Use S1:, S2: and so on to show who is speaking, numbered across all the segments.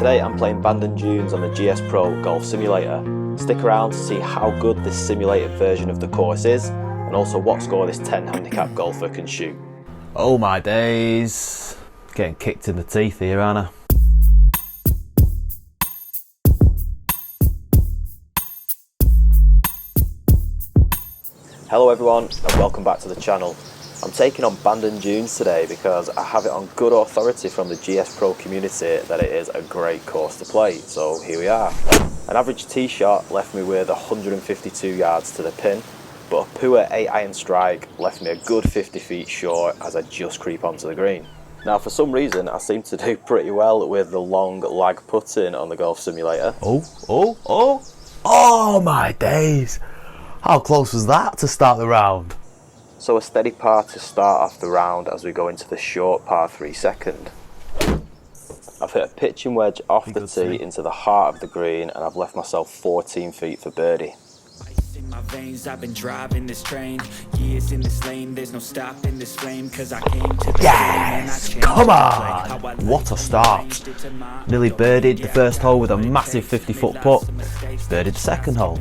S1: Today I'm playing Bandon Dunes on the GSPro Golf Simulator. Stick around to see how good this simulated version of the course is, and also what score this 10 handicap golfer can shoot.
S2: Oh my days, getting kicked in the teeth here, aren't I?
S1: Hello everyone and welcome back to the channel. I'm taking on Bandon Dunes today because I have it on good authority from the GSPro community that it is a great course to play, so here we are. An average tee shot left me with 152 yards to the pin, but a poor 8-iron strike left me a good 50 feet short as I just creep onto the green. Now for some reason I seem to do pretty well with the long lag putting on the Golf Simulator.
S2: Oh my days! How close was that to start the round?
S1: So a steady par to start off the round as we go into the short par 3 second. I've hit a pitching wedge off the tee into the heart of the green and I've left myself 14 feet for birdie.
S3: In my veins, I've been driving this train. Years in this lane, there's no stopping this flame. Cause I came to the
S2: yes! Come on! What a start. Nearly birdied the first hole with a massive 50-foot putt. Birdied the second hole.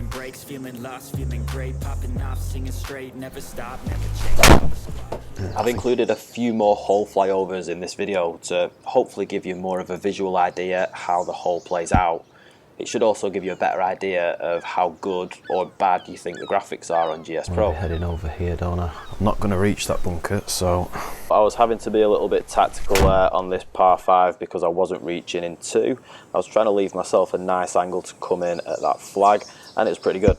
S1: I've included a few more hole flyovers in this video to hopefully give you more of a visual idea how the hole plays out. It should also give you a better idea of how good or bad you think the graphics are on GSPro.
S2: I'm heading over here, don't I? I'm not going to reach that bunker, so...
S1: I was having to be a little bit tactical there on this par 5 because I wasn't reaching in 2. I was trying to leave myself a nice angle to come in at that flag, and it was pretty good.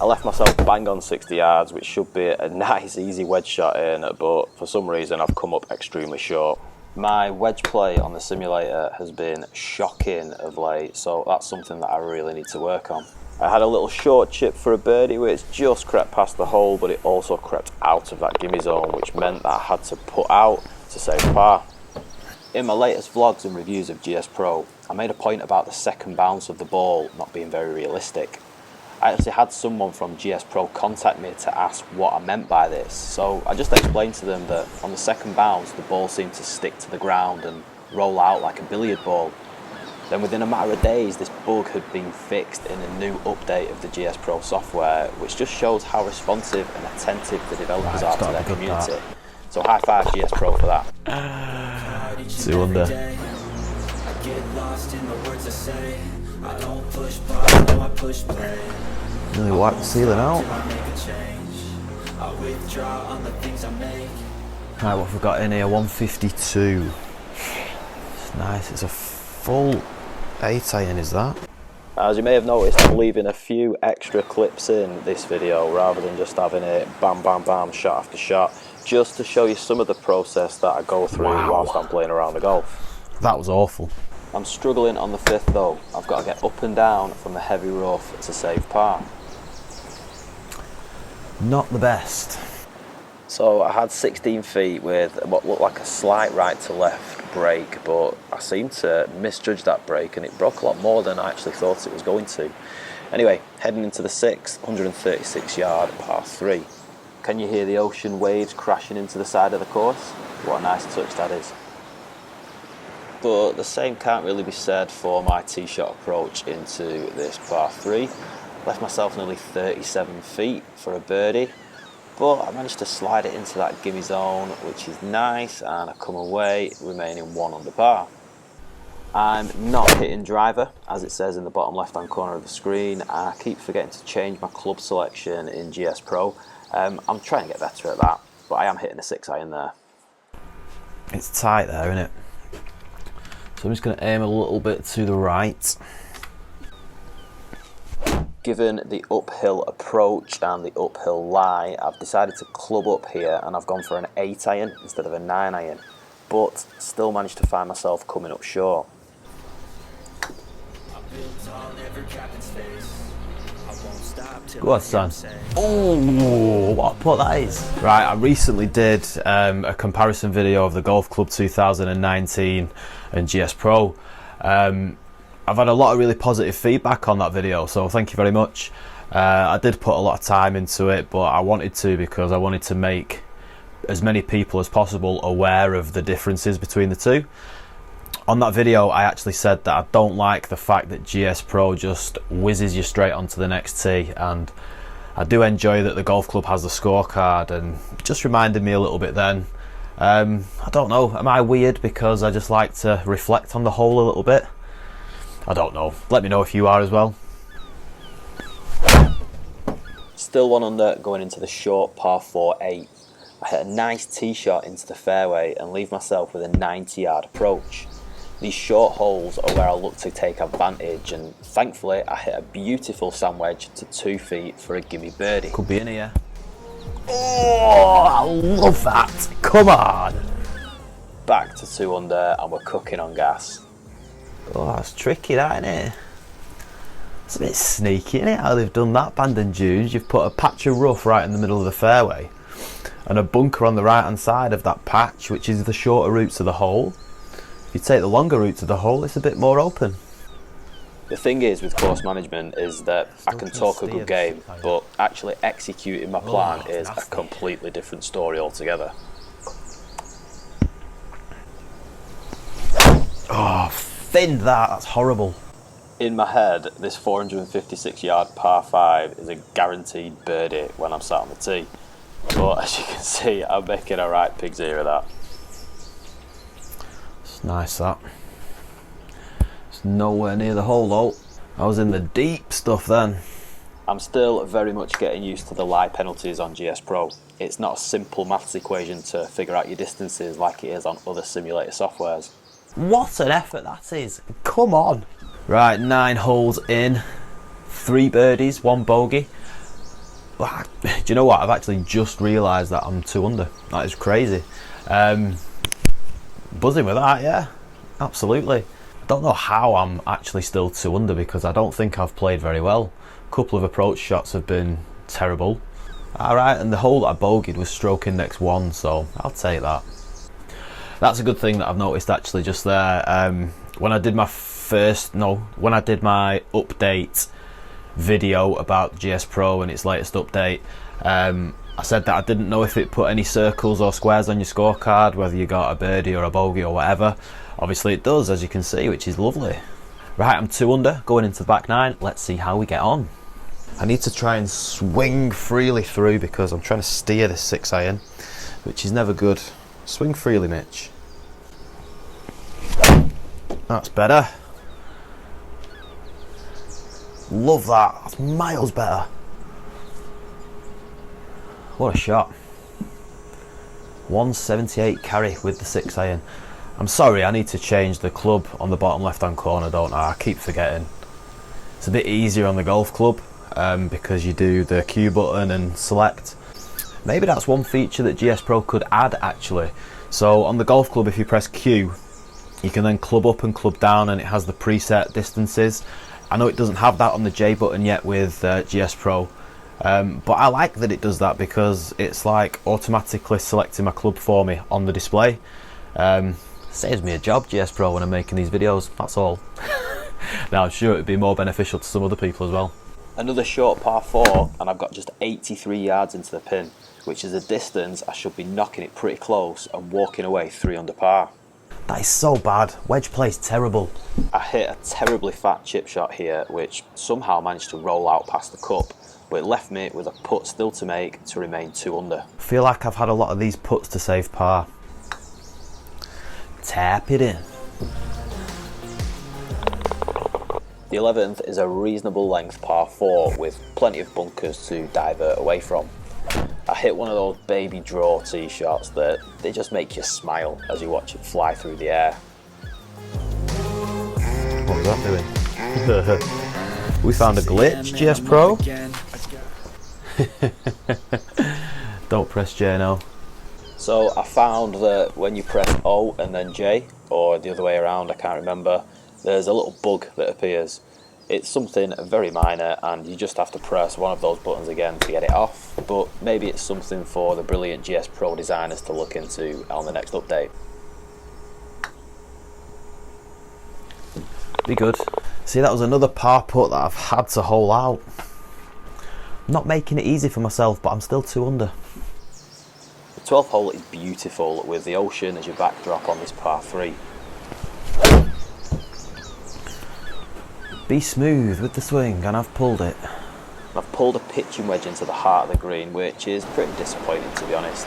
S1: I left myself bang on 60 yards, which should be a nice easy wedge shot in, but for some reason I've come up extremely short. My wedge play on the simulator has been shocking of late, so that's something that I really need to work on. I had a little short chip for a birdie which just crept past the hole, but it also crept out of that gimme zone, which meant that I had to put out to save par. In my latest vlogs and reviews of GSPro, I made a point about the second bounce of the ball not being very realistic. I actually had someone from GSPro contact me to ask what I meant by this, so I just explained to them that on the second bounce the ball seemed to stick to the ground and roll out like a billiard ball. Then within a matter of days this bug had been fixed in a new update of the GSPro software, which just shows how responsive and attentive the developers are to their community. So high five GSPro for that.
S2: 2 under.
S3: I get lost in the words I say. I don't push pause, no I push play.
S2: Nearly wiped the ceiling out.
S3: I withdraw on the things I make.
S2: Right, what have we got in here? 152. It's nice, it's a full 8-iron, is that?
S1: As you may have noticed, I'm leaving a few extra clips in this video rather than just having it bam bam bam shot after shot, just to show you some of the process that I go through whilst I'm playing around the golf.
S2: That was awful.
S1: I'm struggling on the 5th though. I've got to get up and down from the heavy rough to save par.
S2: Not the best.
S1: So I had 16 feet with what looked like a slight right to left break, but I seemed to misjudge that break and it broke a lot more than I actually thought it was going to. Anyway, heading into the 6th, 136 yard par 3. Can you hear the ocean waves crashing into the side of the course? What a nice touch that is. But the same can't really be said for my tee shot approach into this par 3. Left myself nearly 37 feet for a birdie, but I managed to slide it into that gimme zone, which is nice, and I come away remaining 1 under par. I'm not hitting driver, as it says in the bottom left hand corner of the screen. I keep forgetting to change my club selection in GSPro. I'm trying to get better at that, but I am hitting a 6-iron there.
S2: It's tight there, isn't it? So I'm just going to aim a little bit to the right.
S1: Given the uphill approach and the uphill lie, I've decided to club up here and I've gone for an 8-iron instead of a 9-iron, but still managed to find myself coming up short.
S2: Go on, son. Oh, what a putt that is. Right, I recently did a comparison video of the Golf Club 2019 and GSPro. I've had a lot of really positive feedback on that video, so thank you very much. I did put a lot of time into it, but I wanted to because I wanted to make as many people as possible aware of the differences between the two. On that video, I actually said that I don't like the fact that GSPro just whizzes you straight onto the next tee, and I do enjoy that the golf club has the scorecard, and it just reminded me a little bit then. I don't know, am I weird because I just like to reflect on the hole a little bit? I don't know, let me know if you are as well.
S1: Still 1 under going into the short par 4-8. I hit a nice tee shot into the fairway and leave myself with a 90-yard approach. These short holes are where I look to take advantage, and thankfully I hit a beautiful sand wedge to 2 feet for a gimme birdie.
S2: Could be in here. Oh, I love that. Come on.
S1: Back to 2 under and we're cooking on gas.
S2: Oh, that's tricky, that, isn't it? It's a bit sneaky, isn't it, how they've done that, Bandon Dunes. You've put a patch of rough right in the middle of the fairway and a bunker on the right hand side of that patch, which is the shorter route to the hole. If you take the longer route to the hole, it's a bit more open.
S1: The thing is with course management is that I can talk a good game, but actually executing my plan is a completely different story altogether.
S2: Oh, thinned that's horrible.
S1: In my head, this 456-yard par 5 is a guaranteed birdie when I'm sat on the tee. But as you can see, I'm making a right pig's ear of that.
S2: It's nice, that. It's nowhere near the hole though. I was in the deep stuff then.
S1: I'm still very much getting used to the lie penalties on GSPro. It's not a simple maths equation to figure out your distances like it is on other simulator softwares.
S2: What an effort that is. Come on. Right, 9 holes in. 3 birdies, 1 bogey. Do you know what? I've actually just realised that I'm 2 under. That is crazy. Buzzing with that, yeah. Absolutely. I don't know how I'm actually still 2 under because I don't think I've played very well. A couple of approach shots have been terrible. Alright, and the hole that I bogeyed was stroke index 1, so I'll take that. That's a good thing that I've noticed actually just there. When I did my update video about GSPro and its latest update, I said that I didn't know if it put any circles or squares on your scorecard, whether you got a birdie or a bogey or whatever. Obviously it does, as you can see, which is lovely. Right, I'm 2 under, going into the back 9. Let's see how we get on. I need to try and swing freely through because I'm trying to steer this 6-iron, which is never good. Swing freely, Mitch. That's better. Love that. That's miles better. What a shot. 178 carry with the 6-iron. I'm sorry, I need to change the club on the bottom left hand corner, don't I? I keep forgetting. It's a bit easier on the golf club because you do the Q button and select. Maybe that's one feature that GSPro could add actually. So on the golf club, if you press Q, you can then club up and club down and it has the preset distances. I know it doesn't have that on the J button yet with GSPro, but I like that it does that because it's like automatically selecting my club for me on the display. Saves me a job, GSPro, when I'm making these videos, that's all. Now I'm sure it would be more beneficial to some other people as well.
S1: Another short par 4 and I've got just 83 yards into the pin, which is a distance I should be knocking it pretty close and walking away 3 under par.
S2: That is so bad. Wedge play's terrible.
S1: I hit a terribly fat chip shot here, which somehow managed to roll out past the cup, but it left me with a putt still to make to remain 2 under.
S2: I feel like I've had a lot of these putts to save par. Tap it in.
S1: The 11th is a reasonable length par 4 with plenty of bunkers to divert away from. I hit one of those baby draw tee shots that they just make you smile as you watch it fly through the air.
S2: What was that doing? We found a glitch, GSPro. Don't press J now.
S1: So I found that when you press O and then J, or the other way around, I can't remember, there's a little bug that appears. It's something very minor and you just have to press one of those buttons again to get it off, but maybe it's something for the brilliant GSPro designers to look into on the next update.
S2: Be good. See, that was another par putt that I've had to hole out. I'm not making it easy for myself, but I'm still 2 under.
S1: The 12th hole is beautiful with the ocean as your backdrop on this par 3.
S2: Be smooth with the swing, and I've pulled it.
S1: I've pulled a pitching wedge into the heart of the green, which is pretty disappointing to be honest.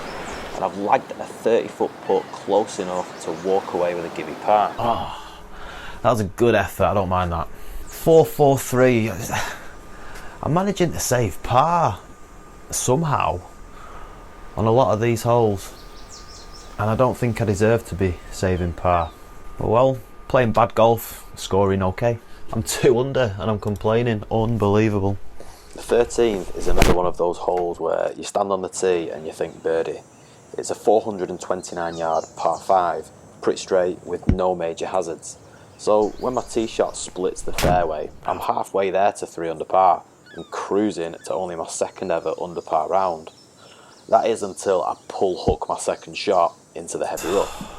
S1: And I've lagged a 30-foot putt close enough to walk away with a gimme par.
S2: Oh, that was a good effort, I don't mind that. 4-4-3. I'm managing to save par somehow on a lot of these holes. And I don't think I deserve to be saving par. But well, playing bad golf, scoring okay. I'm 2 under and I'm complaining. Unbelievable.
S1: The 13th is another one of those holes where you stand on the tee and you think birdie. It's a 429 yard par 5, pretty straight with no major hazards. So when my tee shot splits the fairway, I'm halfway there to 3 under par and cruising to only my second ever under par round. That is until I pull hook my second shot into the heavy rough.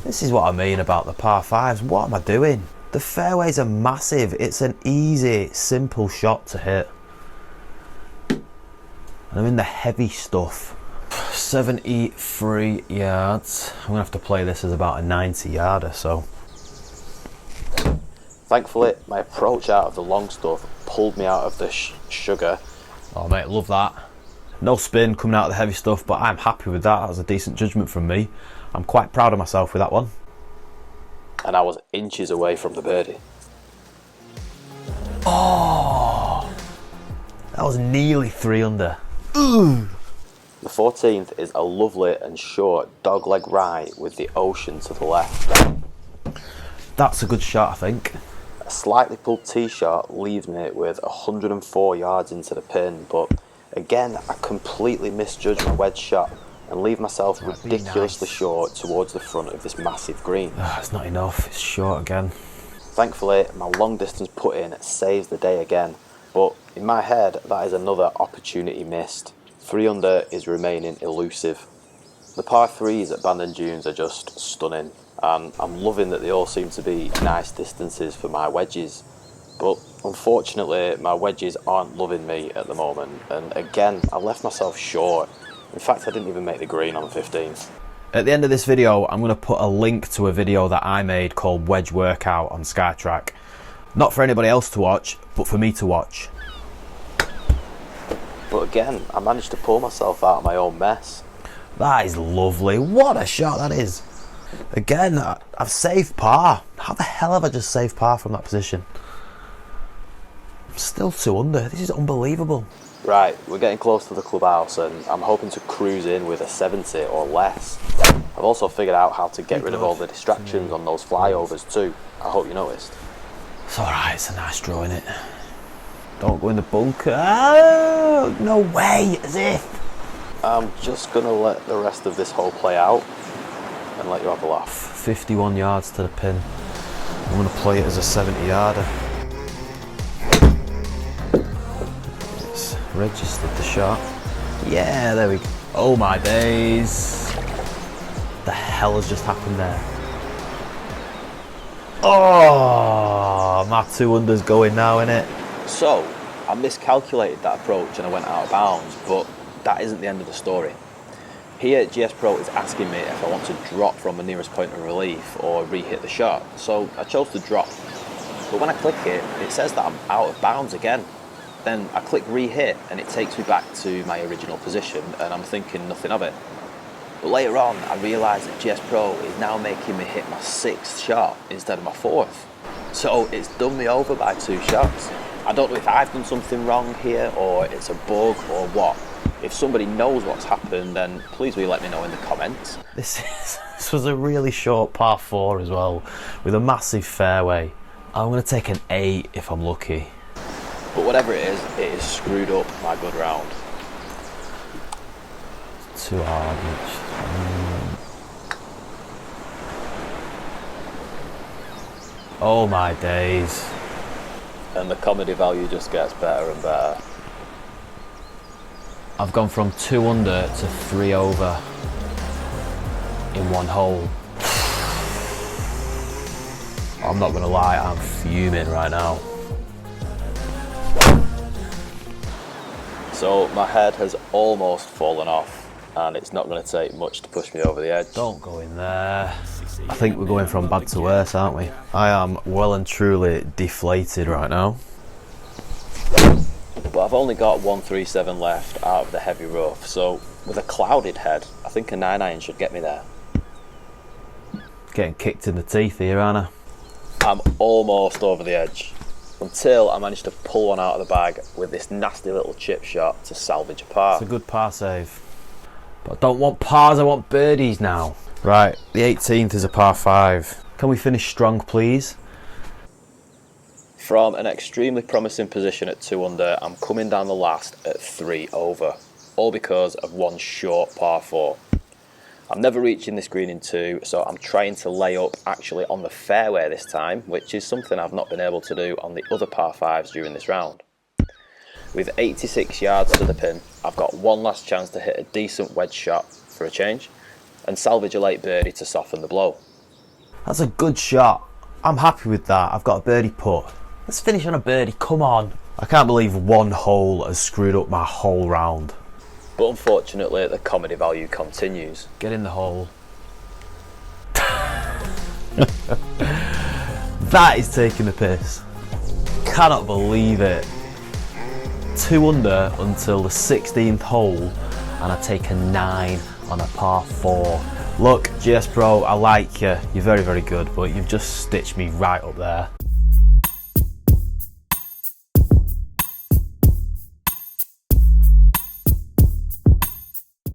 S2: This is what I mean about the par 5s. What am I doing? The fairways are massive. It's an easy, simple shot to hit. And I'm in the heavy stuff. 73 yards. I'm gonna have to play this as about a 90 yarder, so.
S1: Thankfully, my approach out of the long stuff pulled me out of the sugar.
S2: Oh mate, love that. No spin coming out of the heavy stuff, but I'm happy with that. That was a decent judgment from me. I'm quite proud of myself with that one.
S1: And I was inches away from the birdie.
S2: Oh, that was nearly 3 under. Ooh.
S1: The 14th is a lovely and short dogleg right with the ocean to the left.
S2: That's a good shot, I think.
S1: A slightly pulled tee shot leaves me with 104 yards into the pin, but again, I completely misjudged my wedge shot and leave myself ridiculously short towards the front of this massive green.
S2: It's not enough, it's short again.
S1: Thankfully, my long distance put-in saves the day again, but in my head, that is another opportunity missed. 3 under is remaining elusive. The par 3s at Bandon Dunes are just stunning, and I'm loving that they all seem to be nice distances for my wedges. But unfortunately, my wedges aren't loving me at the moment, and again, I left myself short. In fact, I didn't even make the green on the 15th.
S2: At the end of this video, I'm going to put a link to a video that I made called Wedge Workout on SkyTrak. Not for anybody else to watch, but for me to watch.
S1: But again, I managed to pull myself out of my own mess.
S2: That is lovely. What a shot that is. Again, I've saved par. How the hell have I just saved par from that position? I'm still 2 under. This is unbelievable.
S1: Right, we're getting close to the clubhouse and I'm hoping to cruise in with a 70 or less. I've also figured out how to get rid of all the distractions on those flyovers too. I hope you noticed.
S2: It's alright, it's a nice draw, innit? Don't go in the bunker. Oh, no way, as if.
S1: I'm just gonna let the rest of this hole play out and let you have a laugh.
S2: 51 yards to the pin. I'm gonna play it as a 70 yarder. It's registered the shot. Yeah, there we go. Oh my days. What the hell has just happened there? Oh, my 2 under's going now, innit?
S1: So, I miscalculated that approach and I went out of bounds, but that isn't the end of the story. Here, GSPro is asking me if I want to drop from the nearest point of relief or re-hit the shot, so I chose to drop. But when I click it, it says that I'm out of bounds again. Then I click re-hit and it takes me back to my original position and I'm thinking nothing of it. But later on, I realised that GSPro is now making me hit my 6th shot instead of my 4th. So it's done me over by 2 shots. I don't know if I've done something wrong here or it's a bug or what. If somebody knows what's happened, then please will you let me know in the comments.
S2: This was a really short par 4 as well, with a massive fairway. I'm going to take an 8 if I'm lucky.
S1: But whatever it is screwed up my good round.
S2: Too hard. Oh my days.
S1: And the comedy value just gets better and better.
S2: I've gone from 2 under to 3 over in 1 hole. I'm not gonna lie, I'm fuming right now.
S1: So my head has almost fallen off and it's not going to take much to push me over the edge.
S2: Don't go in there. I think we're going from bad to worse, aren't we? I am well and truly deflated right now.
S1: But I've only got 137 left out of the heavy rough, so with a clouded head, I think a 9-iron should get me there.
S2: Getting kicked in the teeth here, aren't I?
S1: I'm almost over the edge, until I managed to pull one out of the bag with this nasty little chip shot to salvage a par.
S2: It's a good par save. But I don't want pars, I want birdies now. Right, the 18th is a par 5. Can we finish strong, please?
S1: From an extremely promising position at 2 under, I'm coming down the last at 3 over, all because of one short par 4. I'm never reaching this green in 2, so I'm trying to lay up actually on the fairway this time, which is something I've not been able to do on the other par 5s during this round. With 86 yards to the pin, I've got one last chance to hit a decent wedge shot for a change, and salvage a late birdie to soften the blow.
S2: That's a good shot. I'm happy with that. I've got a birdie putt. Let's finish on a birdie, come on. I can't believe one hole has screwed up my whole round.
S1: But unfortunately, the comedy value continues.
S2: Get in the hole. That is taking the piss. Cannot believe it. 2 under until the 16th hole, and I take a 9 on a par 4. Look, GSPro, I like you. You're very, very good, but you've just stitched me right up there.